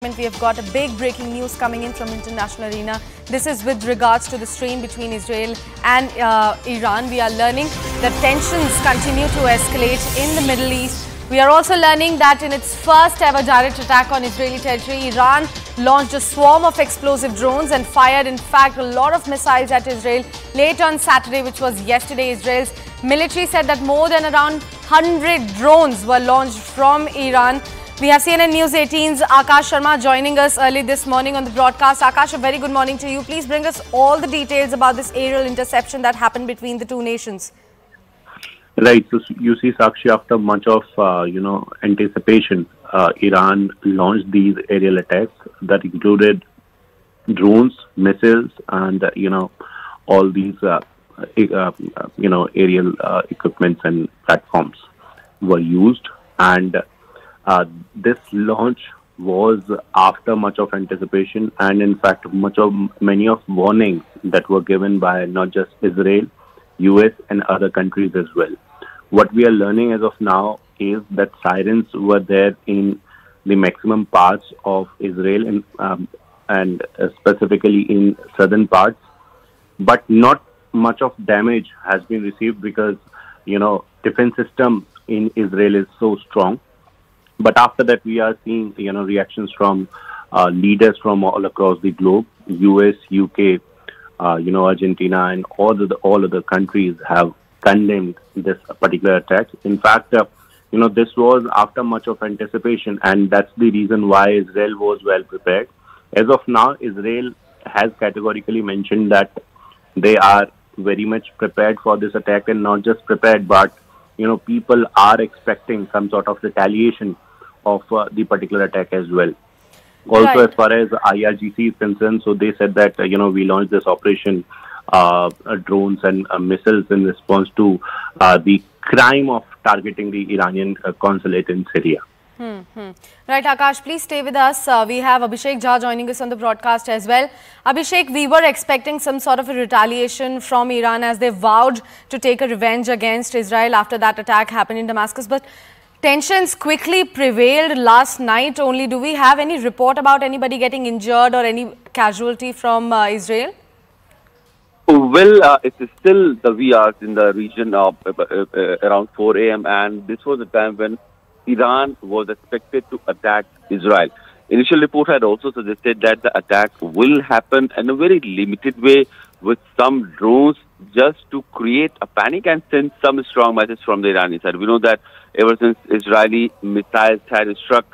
We have got a big breaking news coming in from international arena. This is with regards to the strain between Israel and Iran. We are learning that tensions continue to escalate in the Middle East. We are also learning that in its first ever direct attack on Israeli territory, Iran launched a swarm of explosive drones and fired, in fact, a lot of missiles at Israel late on Saturday, which was yesterday. Israel's military said that more than around 100 drones were launched from Iran. We have CNN News 18's Akash Sharma joining us early this morning on the broadcast. Akash, a very good morning to you. Please bring us all the details about this aerial interception that happened between the two nations. Right. So you see, Sakshi, after much of anticipation, Iran launched these aerial attacks that included drones, missiles, and all these aerial equipments and platforms were used. And this launch was after much of anticipation, and in fact many of warnings that were given by not just Israel, US and other countries as well. What we are learning as of now is that sirens were there in the maximum parts of Israel and specifically in southern parts, but not much of damage has been received because defense system in Israel is so strong. But after that, we are seeing, reactions from leaders from all across the globe. US, UK, Argentina, and all other countries have condemned this particular attack. In fact, this was after much of anticipation, and that's the reason why Israel was well prepared. As of now, Israel has categorically mentioned that they are very much prepared for this attack, and not just prepared, but people are expecting some sort of retaliation of the particular attack as well. Also, right. As far as IRGC is concerned, so they said that we launched this operation drones and missiles in response to the crime of targeting the Iranian consulate in Syria. Right, Akash, please stay with us. We have Abhishek Jha joining us on the broadcast as well. Abhishek, we were expecting some sort of a retaliation from Iran as they vowed to take a revenge against Israel after that attack happened in Damascus, but tensions quickly prevailed last night only. Do we have any report about anybody getting injured or any casualty from Israel? Well, it is still the wee hours in the region of around 4 a.m. and this was the time when Iran was expected to attack Israel. Initial report had also suggested that the attack will happen in a very limited way with some drones just to create a panic and send some strong message from the Iranian side. We know that ever since Israeli missiles had struck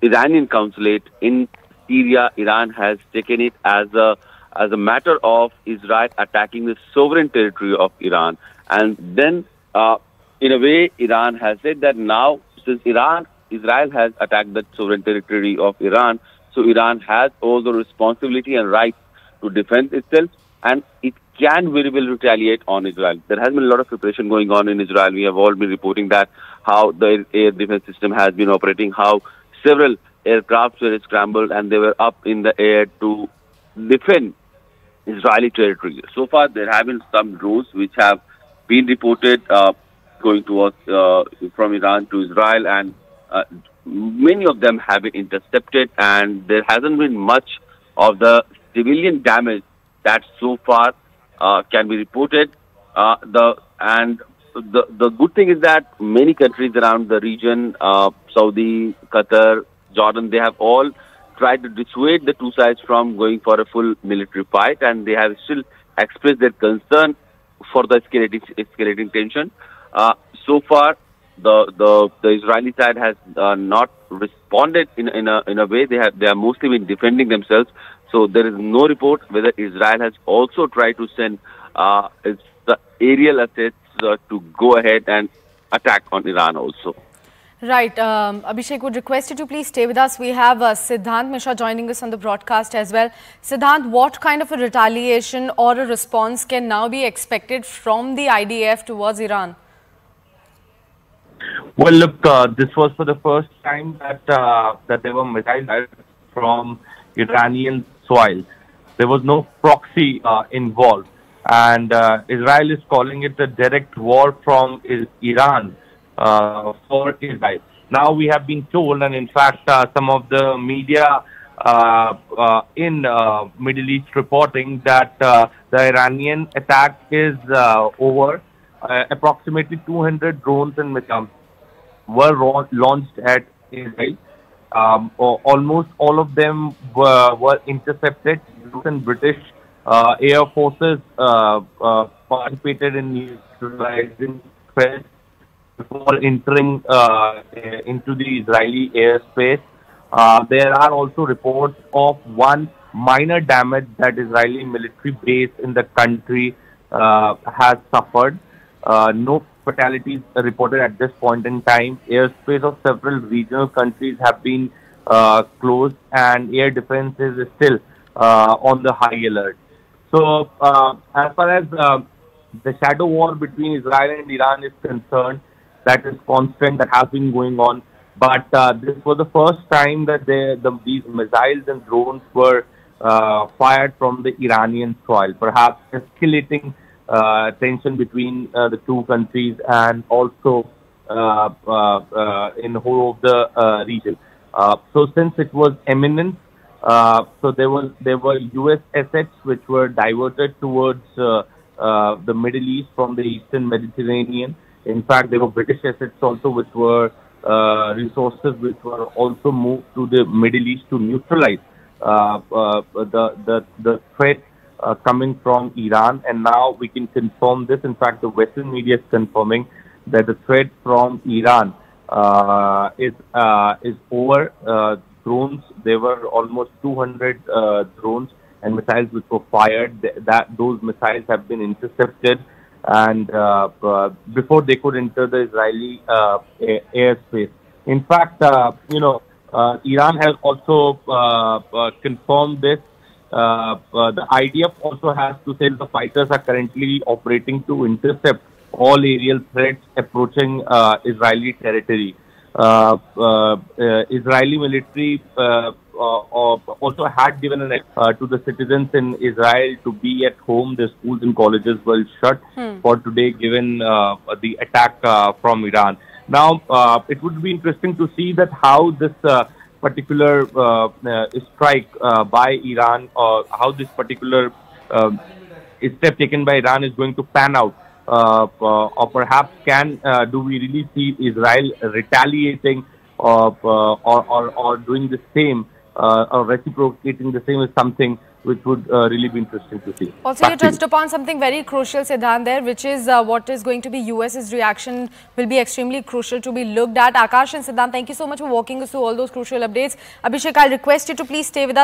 Iranian consulate in Syria, Iran has taken it as a matter of Israel attacking the sovereign territory of Iran. And then, in a way, Iran has said that now, since Israel has attacked the sovereign territory of Iran, so Iran has all the responsibility and right to defend itself, and it can very well retaliate on Israel. There has been a lot of preparation going on in Israel. We have all been reporting that how the air defense system has been operating, how several aircrafts were scrambled and they were up in the air to defend Israeli territory. So far, there have been some drones which have been reported going towards from Iran to Israel, and many of them have been intercepted, and there hasn't been much of the civilian damage that so far can be reported. The good thing is that many countries around the region, Saudi, Qatar, Jordan, they have all tried to dissuade the two sides from going for a full military fight, and they have still expressed their concern for the escalating tension. So far, the Israeli side has not responded in a way. They are mostly been defending themselves. So there is no report whether Israel has also tried to send the aerial assets to go ahead and attack on Iran also. Right. Abhishek, would request you to please stay with us. We have Siddhant Mishra joining us on the broadcast as well. Siddhant, what kind of a retaliation or a response can now be expected from the IDF towards Iran? Well, look, this was for the first time that there were missiles from Iranian soil. There was no proxy involved, and Israel is calling it a direct war from Iran for Israel. Now we have been told, and in fact, some of the media in Middle East reporting that the Iranian attack is over. Approximately 200 drones and missiles were launched at Israel. Almost all of them were intercepted. US and British air forces participated in neutralizing threats before entering into the Israeli airspace. There are also reports of one minor damage that Israeli military base in the country has suffered. No fatalities reported at this point in time. Airspace of several regional countries have been closed, and air defense is still on the high alert. So, as far as the shadow war between Israel and Iran is concerned, that is constant, that has been going on. But this was the first time that these missiles and drones were fired from the Iranian soil, perhaps escalating tension between the two countries and also in the whole of the region. So since it was imminent, so there were US assets which were diverted towards the Middle East from the Eastern Mediterranean. In fact, there were British assets also which were resources which were also moved to the Middle East to neutralize the threat coming from Iran. And now we can confirm this. In fact, the Western media is confirming that the threat from Iran is over. Drones, there were almost 200 drones and missiles which were fired. Those missiles have been intercepted, and before they could enter the Israeli airspace. In fact, Iran has also confirmed this. The IDF also has to say the fighters are currently operating to intercept all aerial threats approaching Israeli territory. Israeli military also had given to the citizens in Israel to be at home. The schools and colleges were shut for today, given the attack from Iran. Now, it would be interesting to see that how this particular strike by Iran, or how this particular step taken by Iran is going to pan out. Or perhaps do we really see Israel retaliating or doing the same or reciprocating the same is something which would really be interesting to see. Also, you touched upon something very crucial, Siddhant, there, which is what is going to be US's reaction will be extremely crucial to be looked at. Akash and Siddhant, thank you so much for walking us through all those crucial updates. Abhishek, I'll request you to please stay with us.